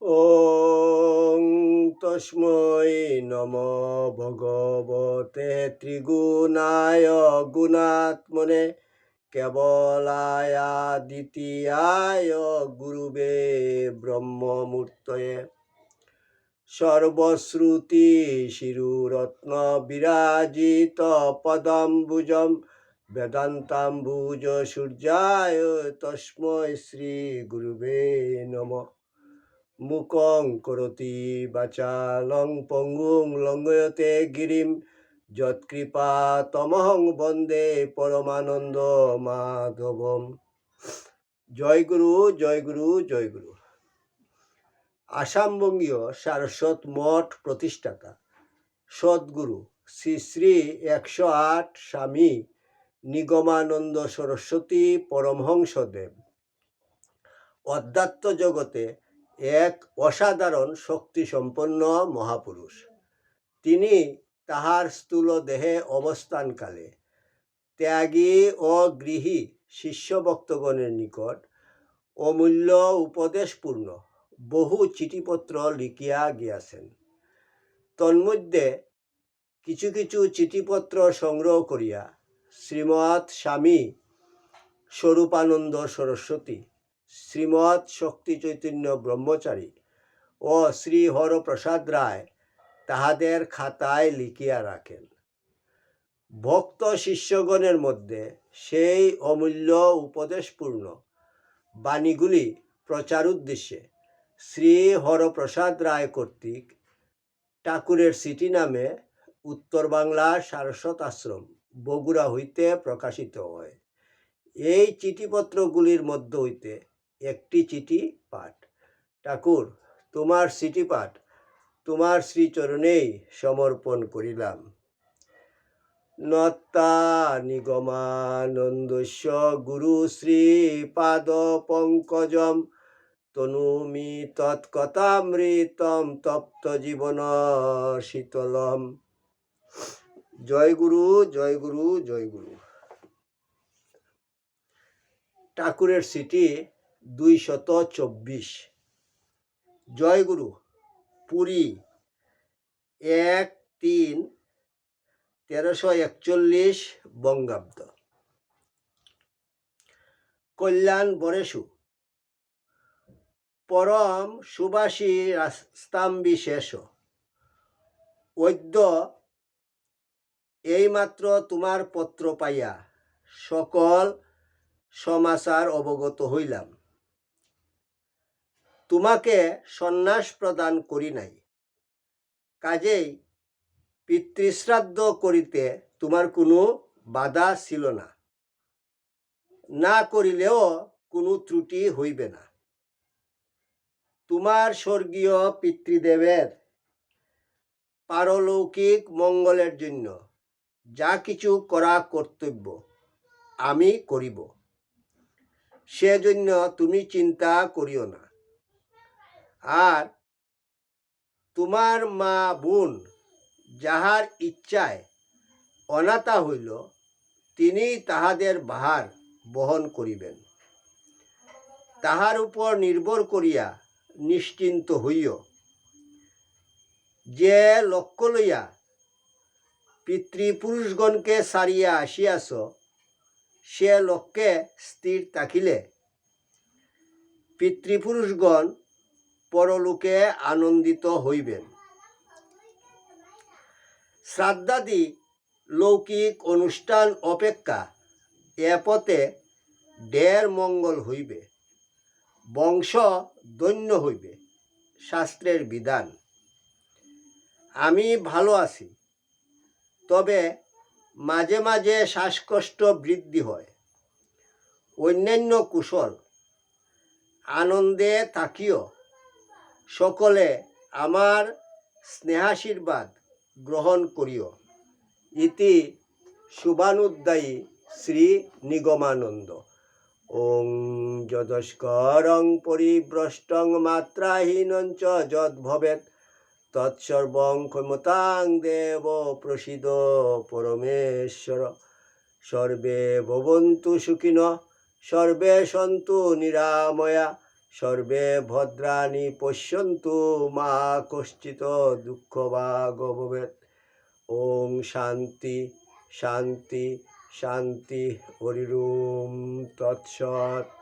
ওং তস্मै নম ভগবতে ত্রিগুণায় গুণাত্মনে কেবলায় দ্বিতীয়ায় গুরুবে ব্রহ্মমূর্তয়ে সর্বশ্রুতি শিরুরত্ন বিরাজিত পদাম্বুজম বেদান্তাম্বুজ সূর্যায় তস্मै শ্রী গুরুবে নমঃ। মুকং করতি বাচালং পঙ্গুং লঙ্ঘয়তে গিরিম যৎকৃপা তমহং বন্দে পরমানন্দ মাধবম। জয় গুরু, জয় গুরু, জয় গুরু। আসামবঙ্গীয় সারস্বত মঠ প্রতিষ্ঠাতা সদ্গুরু শ্রী শ্রী 108 স্বামী নিগমানন্দ সরস্বতী পরমহংসদেব অধ্যাত্ম জগতে এক অসাধারণ শক্তিসম্পন্ন মহাপুরুষ। তিনি তাহার স্থূল দেহে অবস্থানকালে ত্যাগী ও গৃহী শিষ্যভক্তগণের নিকট অমূল্য উপদেশপূর্ণ বহু চিঠিপত্র লিখিয়া গিয়াছেন। তন্মধ্যে কিছু কিছু চিঠিপত্র সংগ্রহ করিয়া শ্রীমৎ স্বামী স্বরূপানন্দ সরস্বতী, শ্রীমৎ শক্তি চৈতন্য ব্রহ্মচারী ও শ্রী হরপ্রসাদ রায় তাহাদের খাতায় লিখিয়া রাখেন। ভক্ত শিষ্যগণের মধ্যে সেই অমূল্য উপদেশপূর্ণ বাণীগুলি প্রচার উদ্দেশ্যে শ্রী হরপ্রসাদ রায় কর্তৃক ঠাকুরের সিটি নামে উত্তর বাংলা সারস্বত আশ্রম বগুড়া হইতে প্রকাশিত হয়। এই চিঠিপত্রগুলির মধ্য হইতে একটি চিঠি পাঠ। ঠাকুর, তোমার চিঠি পাঠ তোমার শ্রীচরণেই সমর্পণ করিলাম। নত্তা নিগমানন্দস্য গুরু শ্রী পাদ পঙ্কজম তনুমি তৎকথামৃতম তপ্ত জীবন শীতলম। জয় গুরু, জয় গুরু, জয় গুরু। ঠাকুরের চিঠি 224। জয় গুরু। পুরী 1-3-1341 বঙ্গাব্দ। কল্যাণ বরেশু পরম সুবাসী রাস্তাম্বিশেষ অদ্য এইমাত্র তোমার পত্র পাইয়া সকল সমাচার অবগত হইলাম। তোমাকে সন্ন্যাস প্রদান করি নাই, কাজেই পিতৃশ্রাদ্ধ করিতে তোমার কোনো বাধা ছিল না, না করিলেও কোনো ত্রুটি হইবে না। তোমার স্বর্গীয় পিতৃদেবের পারলৌকিক মঙ্গলের জন্য যা কিছু করা কর্তব্য আমি করিব, সেজন্য তুমি চিন্তা করিও না। আর তোমার মা বোন যাহার ইচ্ছায় অনাথা হইল, তিনি তাহাদের ভার বহন করিবেন। তাহার উপর নির্ভর করিয়া নিশ্চিন্ত হইও। যে লক্ষ্য লইয়া পিতৃপুরুষগণকে সারিয়া আসিয়াছ, সে লক্ষ্যে স্থির থাকিলে পিতৃপুরুষগণ পরলোকে আনন্দিত হইবেন। শ্রাদ্ধাদি লৌকিক অনুষ্ঠান অপেক্ষা এ পথে ঢের মঙ্গল হইবে, বংশ ধন্য হইবে, শাস্ত্রের বিধান। আমি ভালো আছি, তবে মাঝে মাঝে শ্বাসকষ্ট বৃদ্ধি হয়। অন্যান্য কুশল, আনন্দে থাকিও। সকলে আমার স্নেহাশীর্বাদ গ্রহণ করিও। ইতি শুভানুদ্দায়ী শ্রী নিগমানন্দ। ওং যদস্করং পরিভ্রষ্টং মাত্রাহীনঞ্চ যদ্ভবেৎ তৎসর্বং ক্ষমতাং দেব প্রসীদ পরমেশ্বর। সর্বে ভবন্তু সুখিনঃ, সর্বে সন্তু নিরাময়া, সর্বে ভদ্রাণি পশ্যন্তু মা কশ্চিৎ দুঃখভাগ্ ভবেৎ। ওম শান্তি শান্তি শান্তি। হরি ওম তৎসৎ।